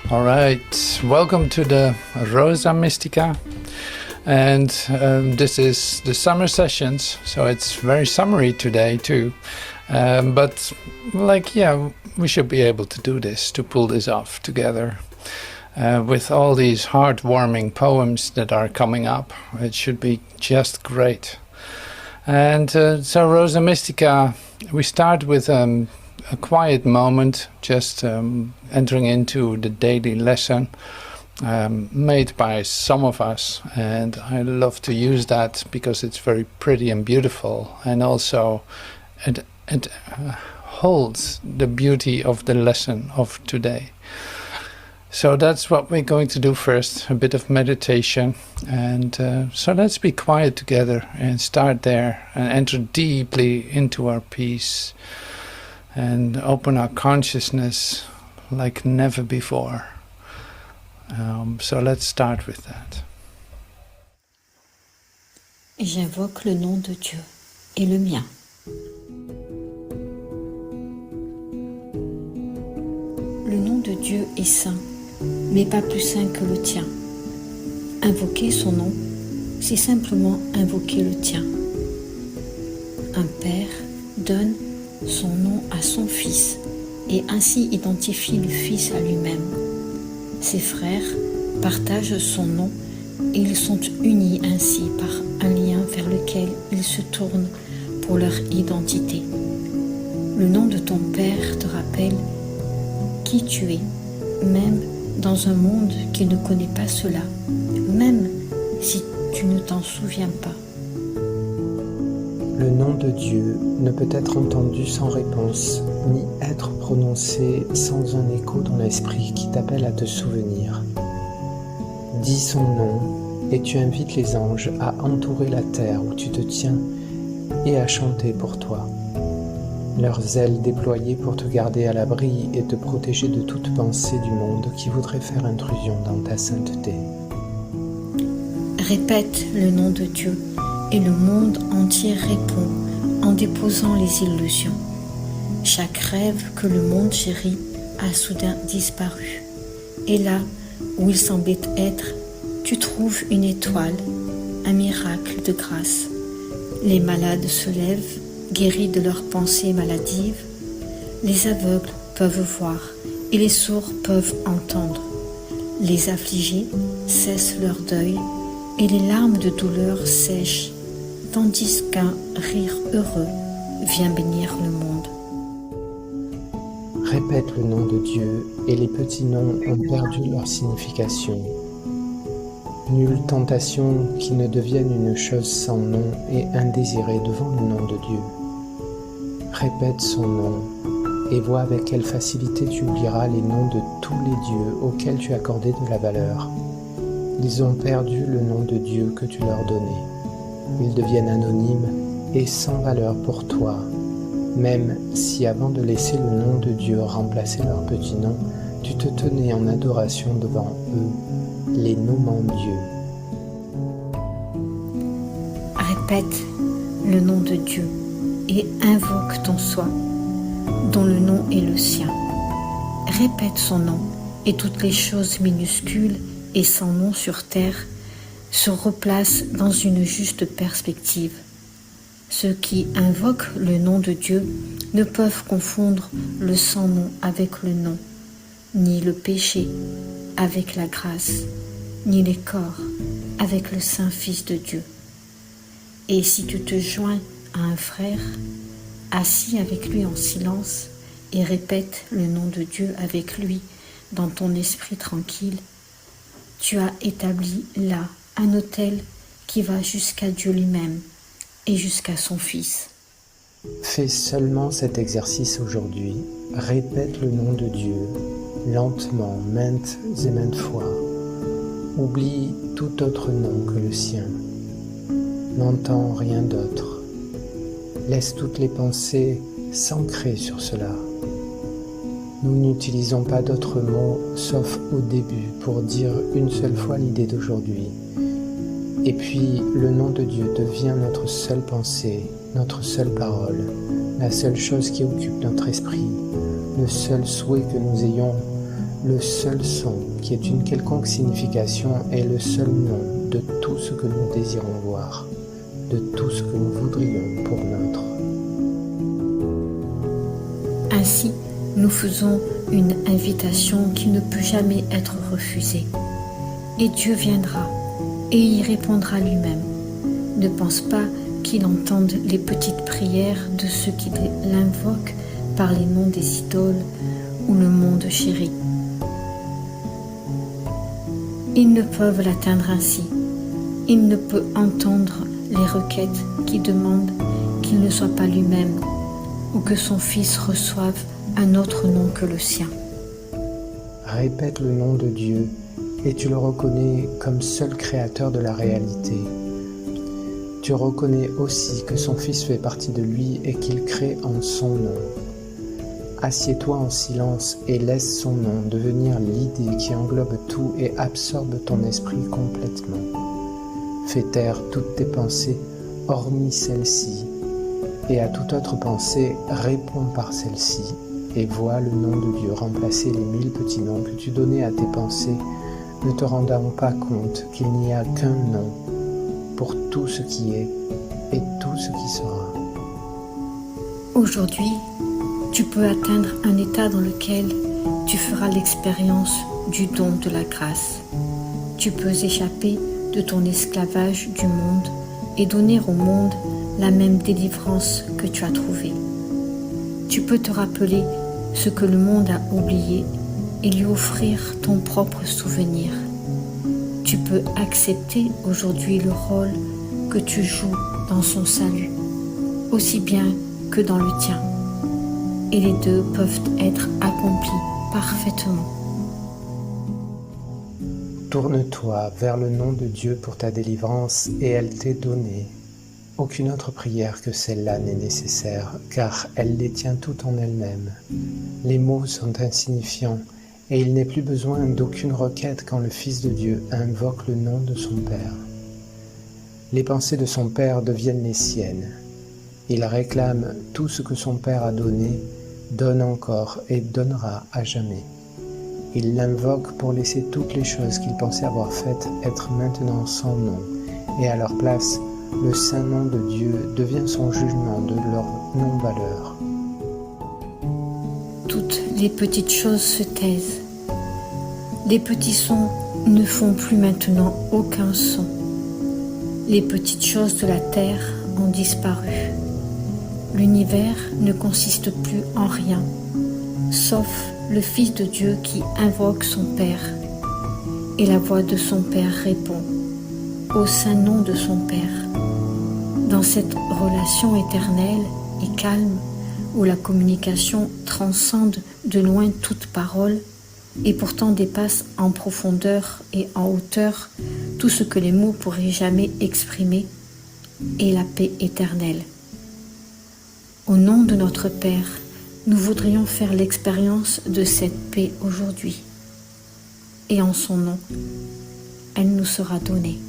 All right, welcome to the Rosa Mystica, and this is the summer sessions, so it's very summery today too, but we should be able to do this, to pull this off together. With all these heartwarming poems that are coming up, it should be just great. And so Rosa Mystica, we start with a quiet moment, just entering into the daily lesson made by some of us, and I love to use that because it's very pretty and beautiful, and also it holds the beauty of the lesson of today. So that's what we're going to do first, a bit of meditation, and so let's be quiet together and start there and enter deeply into our peace and open our consciousness like never before. So let's start with that. J'invoque le nom de Dieu et le mien. Le nom de Dieu est saint, mais pas plus saint que le tien. Invoquer son nom, c'est simplement invoquer le tien. Un père donne son nom à son fils et ainsi identifie le fils à lui-même. Ses frères partagent son nom et ils sont unis ainsi par un lien vers lequel ils se tournent pour leur identité. Le nom de ton père te rappelle qui tu es, même dans un monde qui ne connaît pas cela, même si tu ne t'en souviens pas. Le nom de Dieu ne peut être entendu sans réponse, ni être prononcé sans un écho dans l'esprit qui t'appelle à te souvenir. Dis son nom et tu invites les anges à entourer la terre où tu te tiens et à chanter pour toi. Leurs ailes déployées pour te garder à l'abri et te protéger de toute pensée du monde qui voudrait faire intrusion dans ta sainteté. Répète le nom de Dieu et le monde entier répond en déposant les illusions. Chaque rêve que le monde chérit a soudain disparu. Et là où il semblait être, tu trouves une étoile, un miracle de grâce. Les malades se lèvent, guéris de leurs pensées maladives. Les aveugles peuvent voir et les sourds peuvent entendre. Les affligés cessent leur deuil et les larmes de douleur sèchent, tandis qu'un rire heureux vient bénir le monde. Répète le nom de Dieu et les petits noms ont perdu leur signification. Nulle tentation qui ne devienne une chose sans nom et indésirée devant le nom de Dieu. Répète son nom et vois avec quelle facilité tu oublieras les noms de tous les dieux auxquels tu accordais de la valeur. Ils ont perdu le nom de Dieu que tu leur donnais. Ils deviennent anonymes et sans valeur pour toi, même si avant de laisser le nom de Dieu remplacer leur petit nom, tu te tenais en adoration devant eux, les nommant Dieu. Répète le nom de Dieu et invoque ton soi, dont le nom est le sien. Répète son nom et toutes les choses minuscules et sans nom sur terre se replacent dans une juste perspective. Ceux qui invoquent le nom de Dieu ne peuvent confondre le sans-nom avec le nom, ni le péché avec la grâce, ni les corps avec le Saint-Fils de Dieu. Et si tu te joins à un frère, assis avec lui en silence, et répète le nom de Dieu avec lui dans ton esprit tranquille, tu as établi là un autel qui va jusqu'à Dieu lui-même et jusqu'à son Fils. Fais seulement cet exercice aujourd'hui. Répète le nom de Dieu, lentement, maintes et maintes fois. Oublie tout autre nom que le sien. N'entends rien d'autre. Laisse toutes les pensées s'ancrer sur cela. Nous n'utilisons pas d'autres mots sauf au début pour dire une seule fois l'idée d'aujourd'hui. Et puis le nom de Dieu devient notre seule pensée, notre seule parole, la seule chose qui occupe notre esprit, le seul souhait que nous ayons, Le seul son qui ait une quelconque signification est le seul nom de tout ce que nous désirons voir, de tout ce que nous voudrions pour nôtre. Ainsi, nous faisons une invitation qui ne peut jamais être refusée. Et Dieu viendra et y répondra lui-même. Ne pense pas qu'il entende les petites prières de ceux qui l'invoquent par les noms des idoles ou le monde chéri. Ils ne peuvent l'atteindre ainsi. Il ne peut entendre les requêtes qui demandent qu'il ne soit pas lui-même ou que son Fils reçoive un autre nom que le sien. Répète le nom de Dieu et tu le reconnais comme seul créateur de la réalité. Tu reconnais aussi que son Fils fait partie de lui et qu'il crée en son nom. Assieds-toi en silence et laisse son nom devenir l'idée qui englobe tout et absorbe ton esprit complètement. Fais taire toutes tes pensées, hormis celle-ci, et à toute autre pensée, réponds par celle-ci, et vois le nom de Dieu remplacer les 1000 petits noms que tu donnais à tes pensées, ne te rendant pas compte qu'il n'y a qu'un nom pour tout ce qui est et tout ce qui sera. Aujourd'hui, tu peux atteindre un état dans lequel tu feras l'expérience du don de la grâce. Tu peux échapper de ton esclavage du monde et donner au monde la même délivrance que tu as trouvée. Tu peux te rappeler ce que le monde a oublié et lui offrir ton propre souvenir. Tu peux accepter aujourd'hui le rôle que tu joues dans son salut, aussi bien que dans le tien. Et les deux peuvent être accomplis parfaitement. Tourne-toi vers le nom de Dieu pour ta délivrance et elle t'est donnée. Aucune autre prière que celle-là n'est nécessaire, car elle les tient toutes en elle-même. Les mots sont insignifiants, et il n'est plus besoin d'aucune requête quand le Fils de Dieu invoque le nom de son Père. Les pensées de son Père deviennent les siennes. Il réclame tout ce que son Père a donné, donne encore et donnera à jamais. Il l'invoque pour laisser toutes les choses qu'il pensait avoir faites être maintenant son nom, et à leur place, le saint nom de Dieu devient son jugement de leur non-valeur. Toutes les petites choses se taisent. Les petits sons ne font plus maintenant aucun son. Les petites choses de la terre ont disparu. L'univers ne consiste plus en rien, sauf le Fils de Dieu qui invoque son Père. Et la voix de son Père répond au saint nom de son Père. Dans cette relation éternelle et calme, où la communication transcende de loin toute parole et pourtant dépasse en profondeur et en hauteur tout ce que les mots pourraient jamais exprimer, est la paix éternelle. Au nom de notre Père, nous voudrions faire l'expérience de cette paix aujourd'hui. Et en son nom, elle nous sera donnée.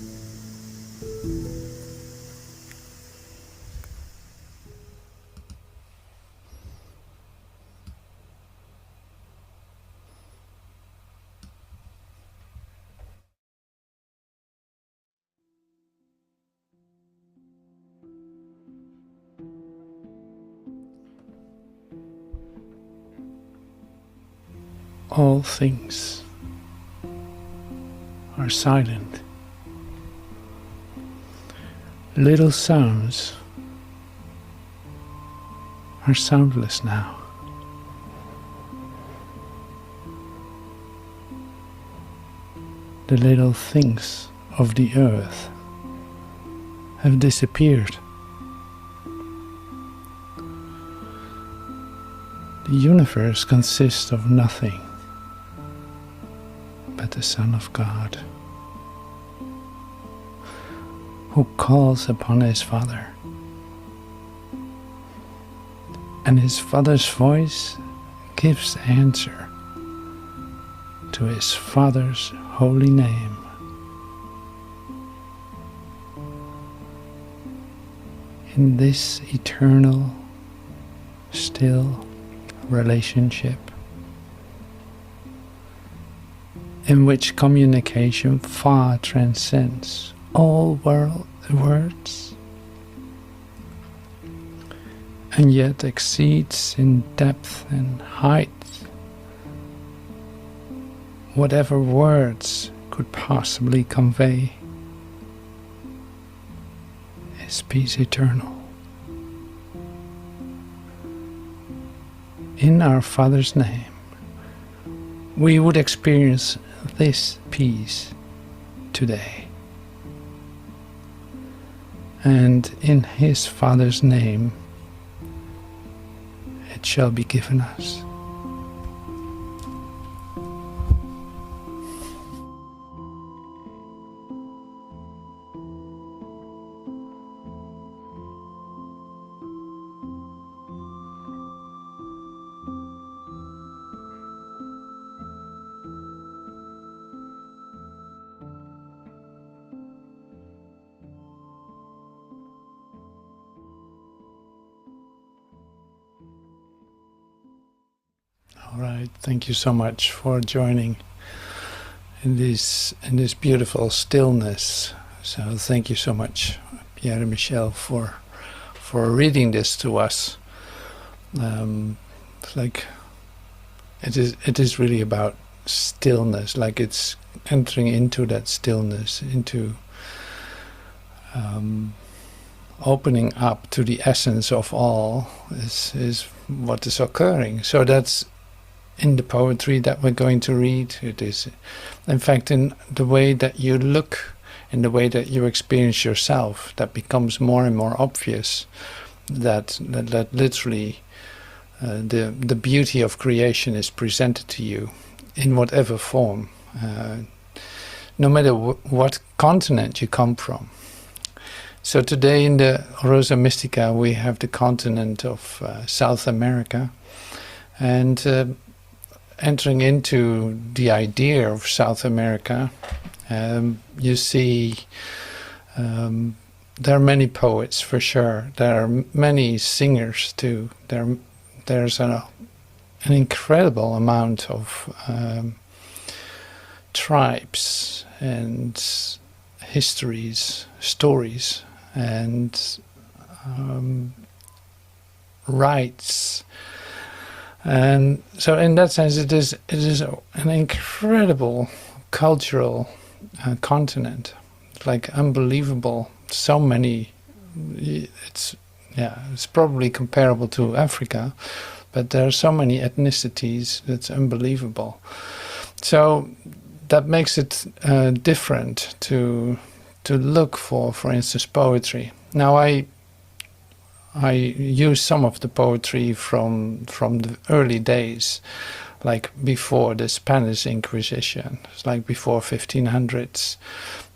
All things are silent. Little sounds are soundless now. The little things of the earth have disappeared. The universe consists of nothing but the Son of God, who calls upon his Father, and his Father's voice gives answer to his Father's holy name. In this eternal, still relationship, in which communication far transcends all words, and yet exceeds in depth and height whatever words could possibly convey, is peace eternal. In our Father's name, we would experience this peace today. And in His Father's name, it shall be given us. All right, thank you so much for joining in this beautiful stillness. So thank you so much, Pierre and Michel, for reading this to us. It's like it is really about stillness, like it's entering into that stillness, into opening up to the essence of all is what is occurring. So that's in the poetry that we're going to read. It is, in fact, in the way that you look, in the way that you experience yourself, that becomes more and more obvious that literally the beauty of creation is presented to you in whatever form, no matter what continent you come from. So today in the Rosa Mystica we have the continent of South America, and entering into the idea of South America, you see there are many poets for sure. There are many singers too. There's an incredible amount of tribes and histories, stories, and rites. And so in that sense it is an incredible cultural continent. It's like unbelievable. So many, it's probably comparable to Africa, but there are so many ethnicities that's unbelievable. So that makes it different to look for instance, poetry. Now I use some of the poetry from the early days, like before the Spanish Inquisition. It's like before 1500s,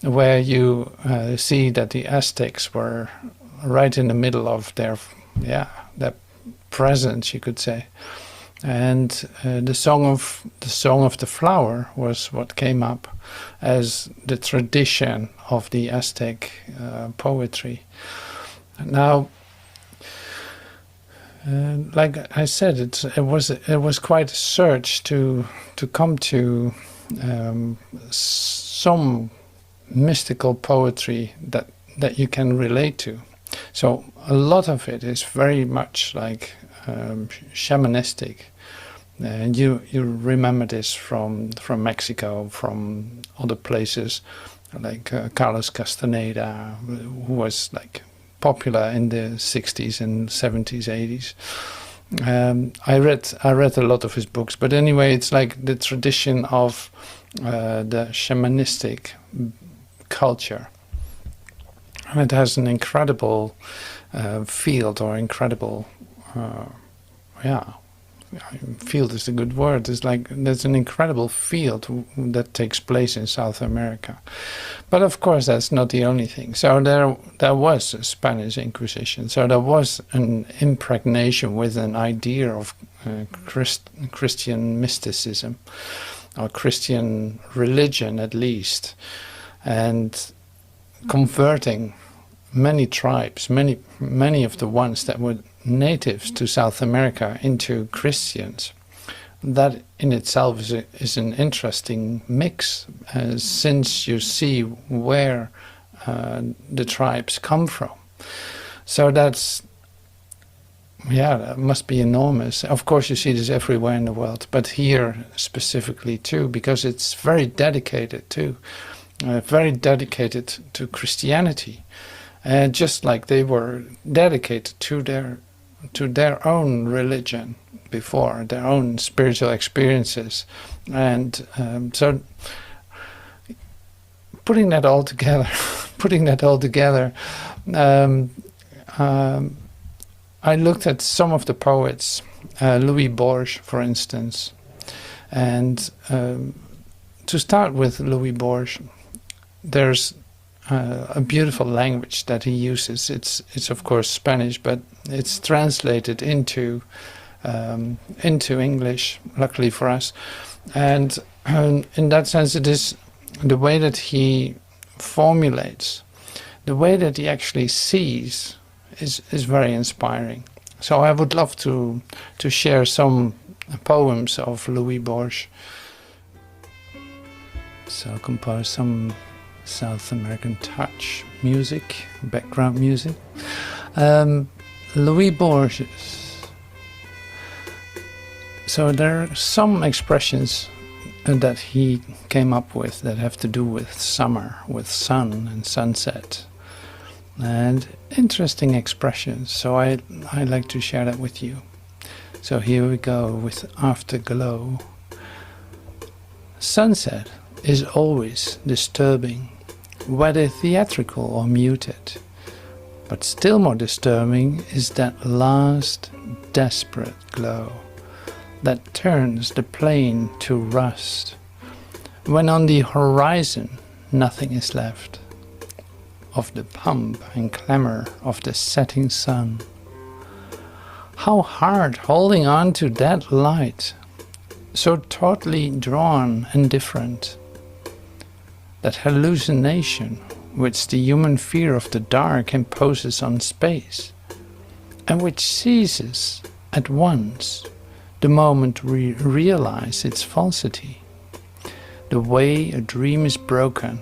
where you see that the Aztecs were right in the middle of their presence, you could say. And the song of the flower was what came up as the tradition of the Aztec poetry. Now, like I said, it was quite a search to come to some mystical poetry that you can relate to. So a lot of it is very much like shamanistic, and you remember this from Mexico, from other places, like Carlos Castaneda, who was like popular in the 60s and 70s, 80s. I read a lot of his books, but anyway, it's like the tradition of the shamanistic culture, and it has an incredible field, or incredible field is a good word. It's like there's an incredible field that takes place in South America. But of course that's not the only thing. So there was a Spanish Inquisition. So there was an impregnation with an idea of Christian mysticism, or Christian religion at least, and converting many tribes, many of the ones that were natives to South America into Christians. that in itself is an interesting mix, since you see where the tribes come from. So that must be enormous. Of course, you see this everywhere in the world, but here specifically too, because it's very dedicated to Christianity, just like they were dedicated to their own religion before, their own spiritual experiences. And so putting that all together, I looked at some of the poets, Louis Borges, for instance, and to start with Louis Borges, there's a beautiful language that he uses. It's of course Spanish, but it's translated into English, luckily for us, and in that sense, it is the way that he formulates, the way that he actually sees, is very inspiring. So I would love to share some poems of Louis Borges. So compose some South American touch music, background music. Louis Borges. So there are some expressions that he came up with that have to do with summer, with sun and sunset, and interesting expressions. So I like to share that with you. So here we go with Afterglow. Sunset is always disturbing, whether theatrical or muted. But still more disturbing is that last desperate glow that turns the plain to rust, when on the horizon nothing is left of the pump and clamor of the setting sun. How hard holding on to that light, so tautly drawn and different, that hallucination which the human fear of the dark imposes on space, and which ceases at once the moment we realize its falsity, the way a dream is broken,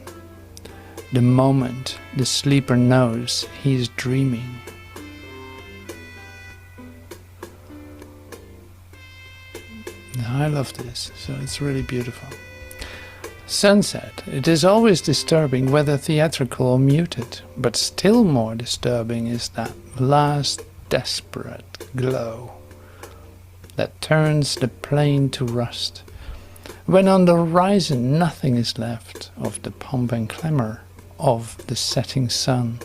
the moment the sleeper knows he is dreaming. I love this, so it's really beautiful. Sunset, it is always disturbing, whether theatrical or muted, but still more disturbing is that last desperate glow that turns the plain to rust, when on the horizon nothing is left of the pomp and clamor of the setting sun.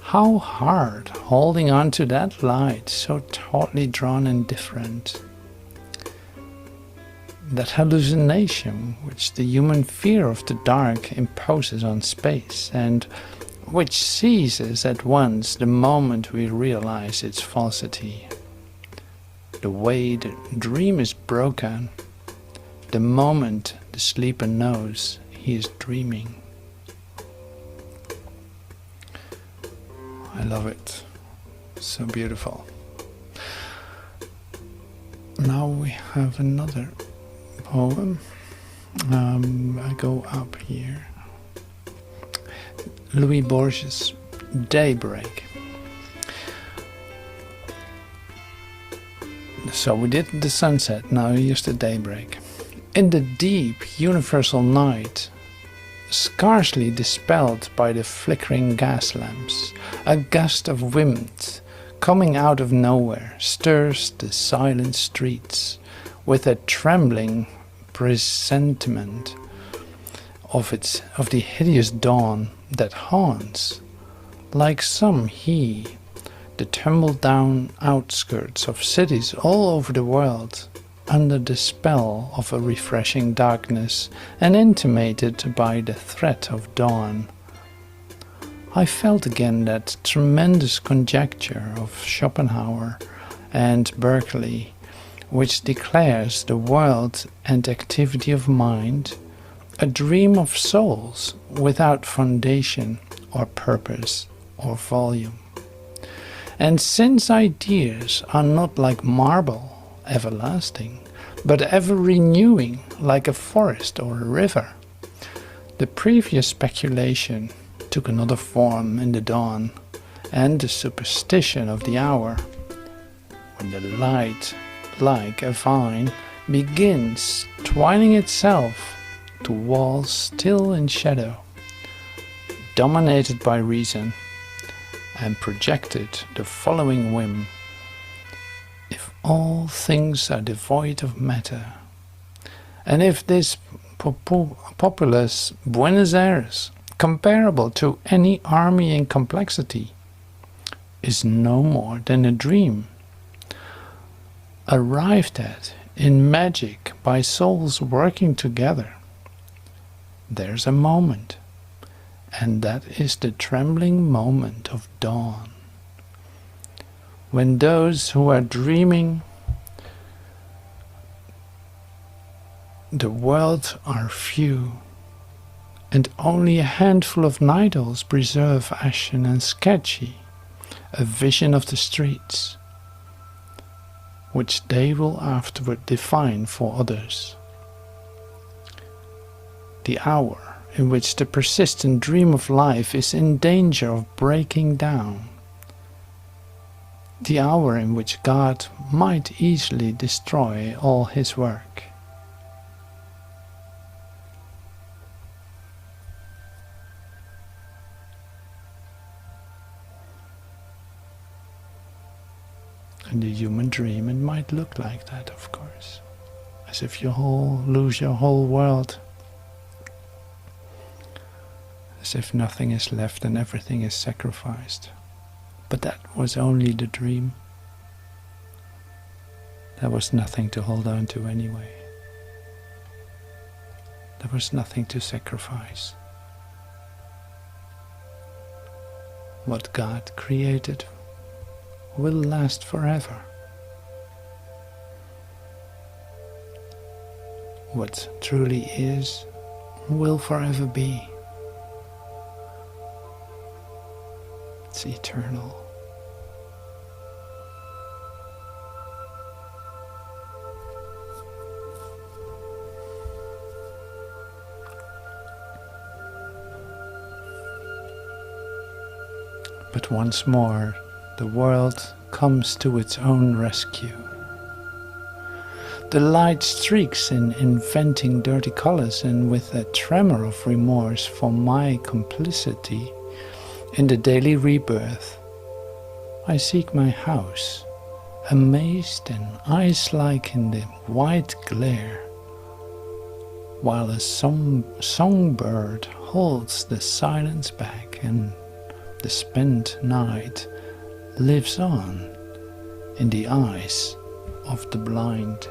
How hard holding on to that light, so tautly drawn and different, that hallucination which the human fear of the dark imposes on space, and which ceases at once the moment we realize its falsity, the way the dream is broken, the moment the sleeper knows he is dreaming. I love it. So beautiful. Now we have another poem. I go up here. Louis Borges' Daybreak. So we did the sunset, now here's the daybreak. In the deep, universal night, scarcely dispelled by the flickering gas lamps, a gust of wind, coming out of nowhere, stirs the silent streets with a trembling presentiment of the hideous dawn that haunts, like some the tumble-down outskirts of cities all over the world, under the spell of a refreshing darkness and intimated by the threat of dawn. I felt again that tremendous conjecture of Schopenhauer and Berkeley, which declares the world and activity of mind a dream of souls without foundation or purpose or volume. And since ideas are not like marble, everlasting, but ever renewing like a forest or a river. The previous speculation took another form in the dawn, and the superstition of the hour, when the light, like a vine, begins twining itself to walls still in shadow, dominated by reason, and projected the following whim: if all things are devoid of matter, and if this populous Buenos Aires, comparable to any army in complexity, is no more than a dream, arrived at in magic by souls working together, there's a moment, and that is the trembling moment of dawn, when those who are dreaming the world are few, and only a handful of night owls preserve ashen and sketchy a vision of the streets, which they will afterward define for others. The hour in which the persistent dream of life is in danger of breaking down. The hour in which God might easily destroy all his work. In the human dream it might look like that, of course, as if you lose your whole world, as if nothing is left and everything is sacrificed. But that was only the dream. There was nothing to hold on to anyway. There was nothing to sacrifice. What God created will last forever. What truly is will forever be. It's eternal. But once more, the world comes to its own rescue. The light streaks in inventing dirty colors, and with a tremor of remorse for my complicity in the daily rebirth, I seek my house, amazed and ice-like in the white glare, while a songbird holds the silence back, and the spent night lives on in the eyes of the blind.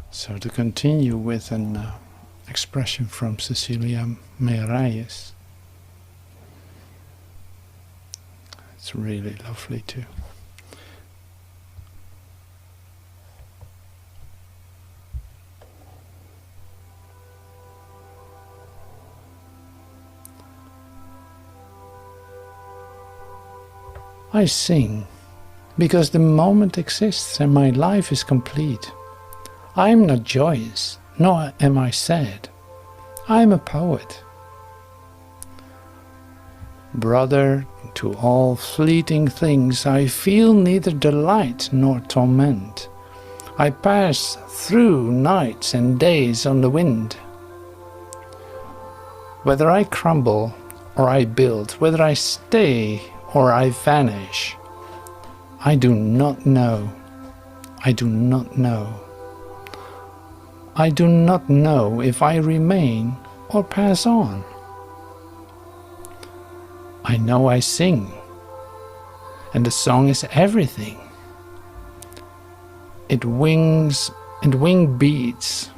So to continue with an expression from Cecilia Meirelles, it's really lovely too. I sing because the moment exists and my life is complete. I am not joyous, nor am I sad. I am a poet. Brother to all fleeting things, I feel neither delight nor torment. I pass through nights and days on the wind. Whether I crumble or I build, whether I stay or I vanish, I do not know. I do not know. I do not know if I remain or pass on. I know I sing, and the song is everything. It wings and wing beats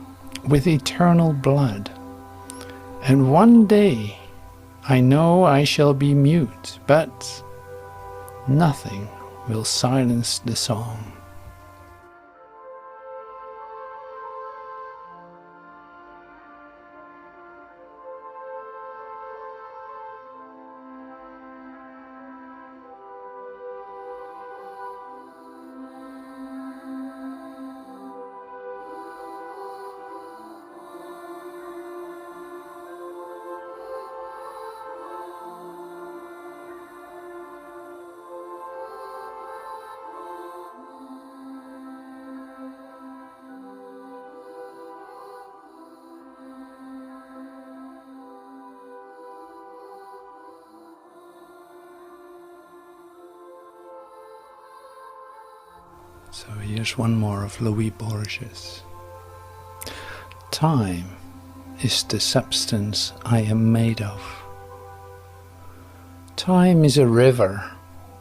with eternal blood. And one day I know I shall be mute, but nothing will silence the song. So here's one more of Louis Borges. Time is the substance I am made of. Time is a river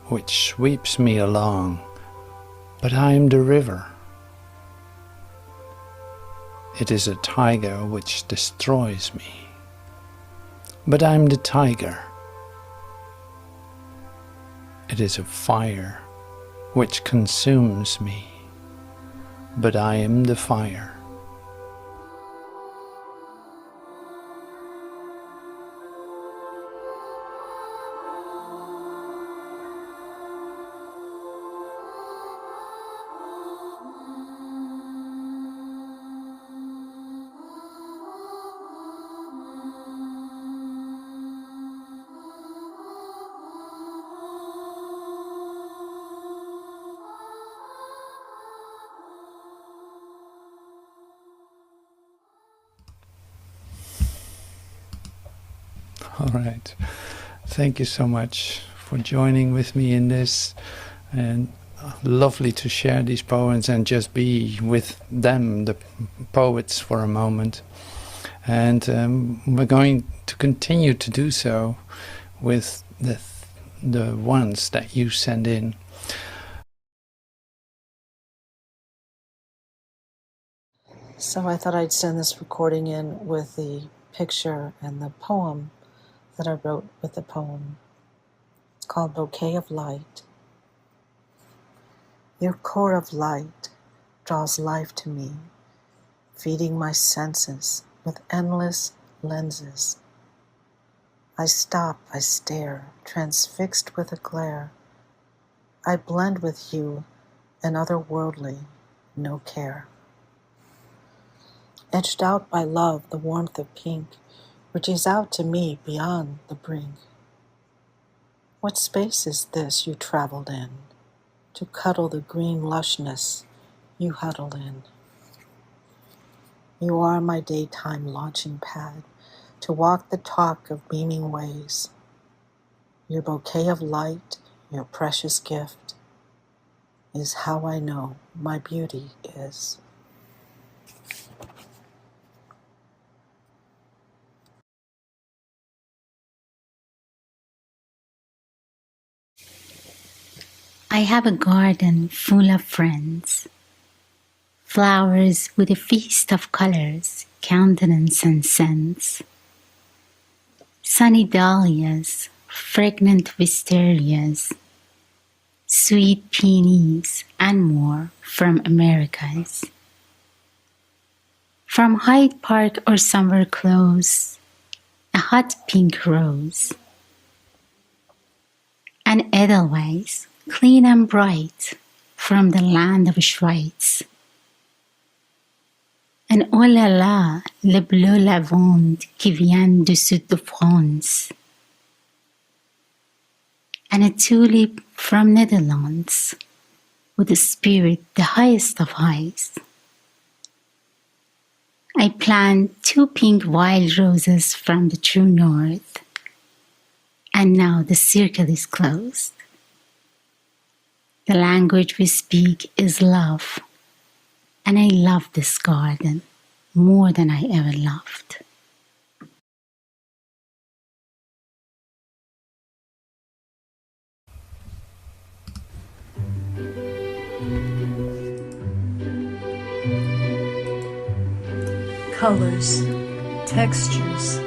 which sweeps me along, but I am the river. It is a tiger which destroys me, but I am the tiger. It is a fire which consumes me, but I am the fire. All right. Thank you so much for joining with me in this, and lovely to share these poems and just be with them, the poets, for a moment. And we're going to continue to do so with the ones that you send in. So I thought I'd send this recording in with the picture and the poem that I wrote with the poem. It's called Bouquet of Light. Your core of light draws life to me, feeding my senses with endless lenses. I stop, I stare, transfixed with a glare. I blend with you, an otherworldly, no care. Edged out by love, the warmth of pink, reaches out to me beyond the brink. What space is this you traveled in, to cuddle the green lushness you huddle in? You are my daytime launching pad, to walk the talk of beaming ways. Your bouquet of light, your precious gift, is how I know my beauty is. I have a garden full of friends, flowers with a feast of colors, countenance and scents, sunny dahlias, fragrant wisterias, sweet peonies, and more from Americas. From Hyde Park or summer close, a hot pink rose, an edelweiss, clean and bright, from the land of Schweiz. And oh là là, le bleu lavande qui vient du sud de France. And a tulip from Netherlands, with a spirit the highest of highs. I plant 2 pink wild roses from the true north, and now the circle is closed. The language we speak is love. And I love this garden more than I ever loved. Colors, textures,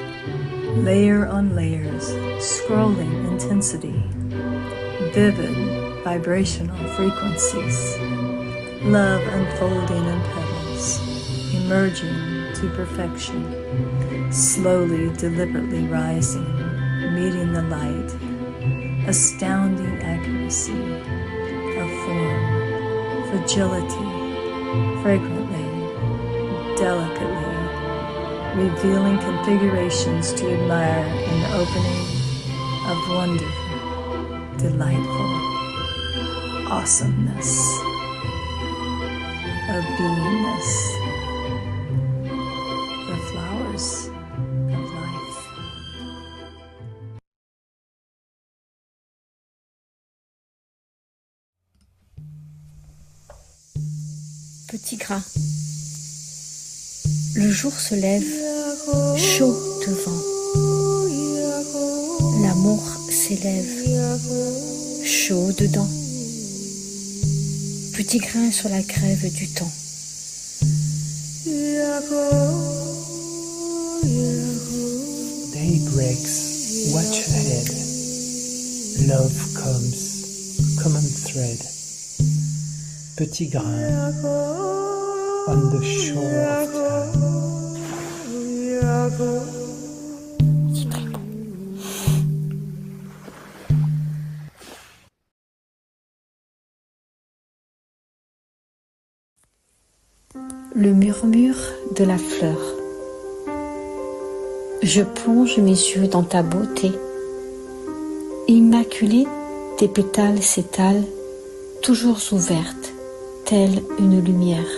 layer on layers, scrolling intensity, vivid vibrational frequencies, love unfolding in petals, emerging to perfection, slowly, deliberately rising, meeting the light, astounding accuracy of form, fragility, fragrantly, delicately, revealing configurations to admire in the opening of wonderful, delightful awesomeness of beingness, the flowers of life. Petit gras. Le jour se lève, chaud devant. L'amour s'élève, chaud dedans. Petit grain sur la grève du temps. Day breaks, watch ahead. Love comes, common thread. Petit grain on the shore of time. Le murmure de la fleur. Je plonge mes yeux dans ta beauté. Immaculée, tes pétales s'étalent, toujours ouvertes, telle une lumière.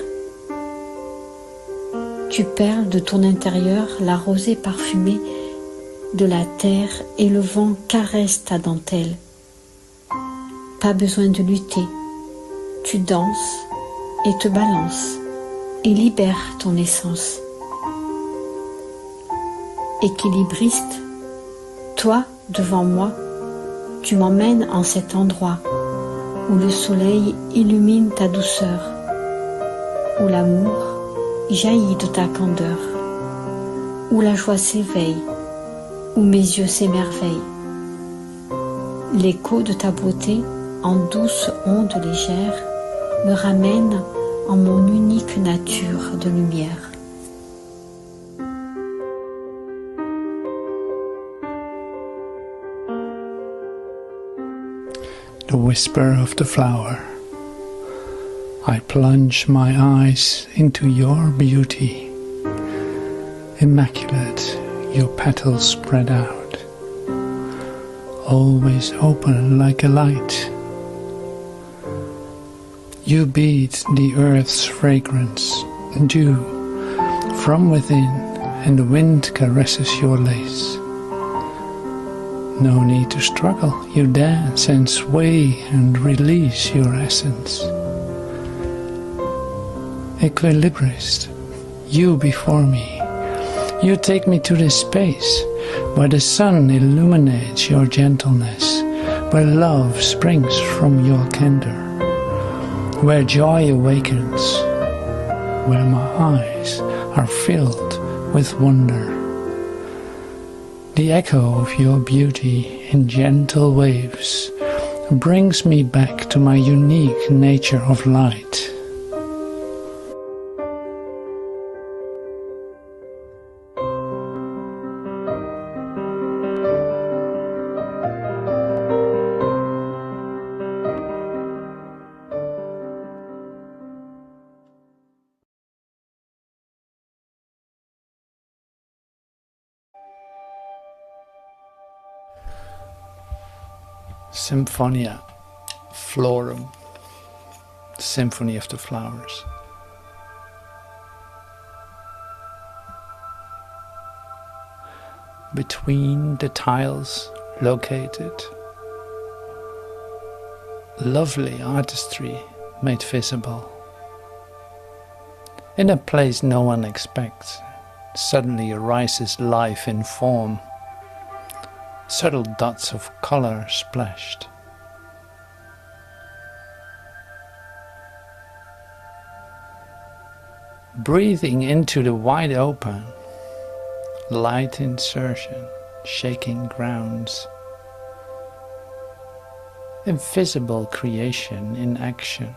Tu perles de ton intérieur la rosée parfumée de la terre et le vent caresse ta dentelle. Pas besoin de lutter, tu danses et te balances et libères ton essence. Équilibriste, toi devant moi, tu m'emmènes en cet endroit où le soleil illumine ta douceur, où l'amour jaillit de ta candeur, où la joie s'éveille, où mes yeux s'émerveillent. L'écho de ta beauté, en douce onde légère, me ramène en mon unique nature de lumière. The whisper of the flower. I plunge my eyes into your beauty. Immaculate, your petals spread out, always open like a light. You beat the earth's fragrance, dew from within, and the wind caresses your lace. No need to struggle, you dance and sway and release your essence. Equilibrist, you before me, you take me to this space where the sun illuminates your gentleness, where love springs from your candor, where joy awakens, where my eyes are filled with wonder. The echo of your beauty in gentle waves brings me back to my unique nature of light. Symphonia Florum, Symphony of the Flowers. Between the tiles located lovely artistry made visible. In a place no one expects, suddenly arises life in form, subtle dots of color splashed. Breathing into the wide open, light insertion, shaking grounds, invisible creation in action.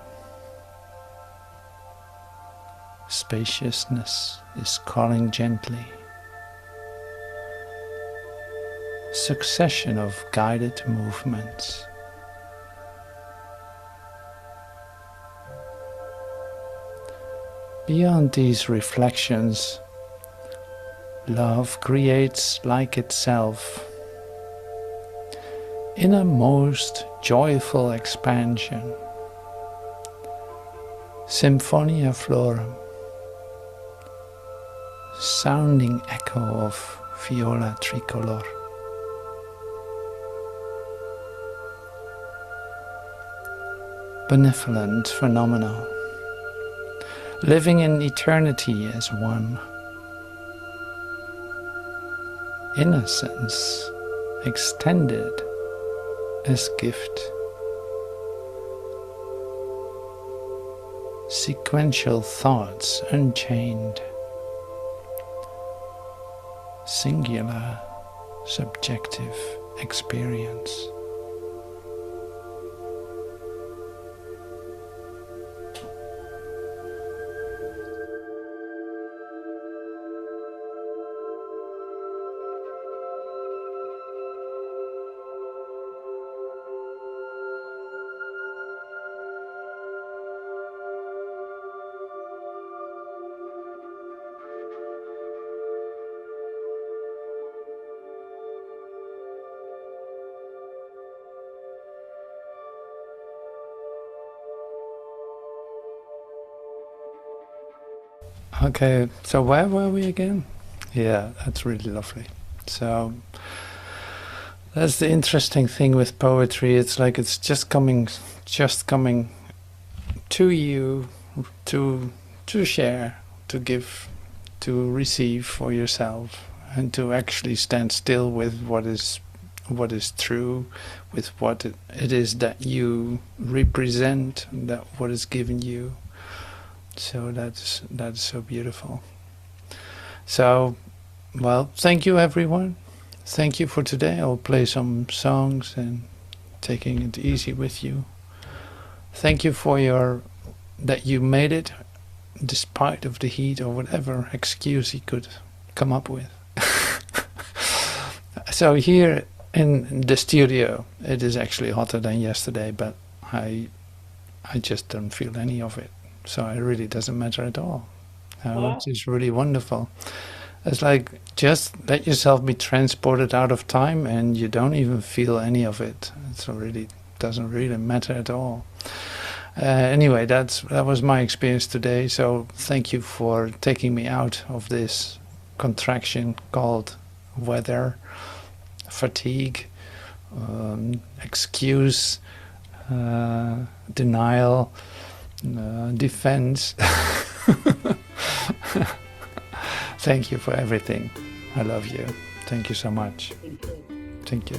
Spaciousness is calling gently. Succession of guided movements. Beyond these reflections, love creates like itself in a most joyful expansion. Symphonia Florum, sounding echo of viola tricolor. Benevolent phenomenon, living in eternity as one. Innocence extended as gift. Sequential thoughts unchained. Singular subjective experience. Okay, so where were we again? Yeah, that's really lovely. So that's the interesting thing with poetry. It's like it's just coming to you to share, to give, to receive for yourself, and to actually stand still with what is true, with what it is that you represent, that what is given you. So that's so beautiful. So, well, thank you everyone. Thank you for today. I'll play some songs and taking it easy with you. Thank you for that you made it despite of the heat or whatever excuse you could come up with. So here in the studio, it is actually hotter than yesterday, but I just don't feel any of it. So it really doesn't matter at all. Which is really wonderful. It's like just let yourself be transported out of time and you don't even feel any of it. It really doesn't really matter at all. Anyway, that was my experience today. So thank you for taking me out of this contraction called weather, fatigue, excuse, denial, defense. Thank you for everything. I love you. Thank you so much. Thank you.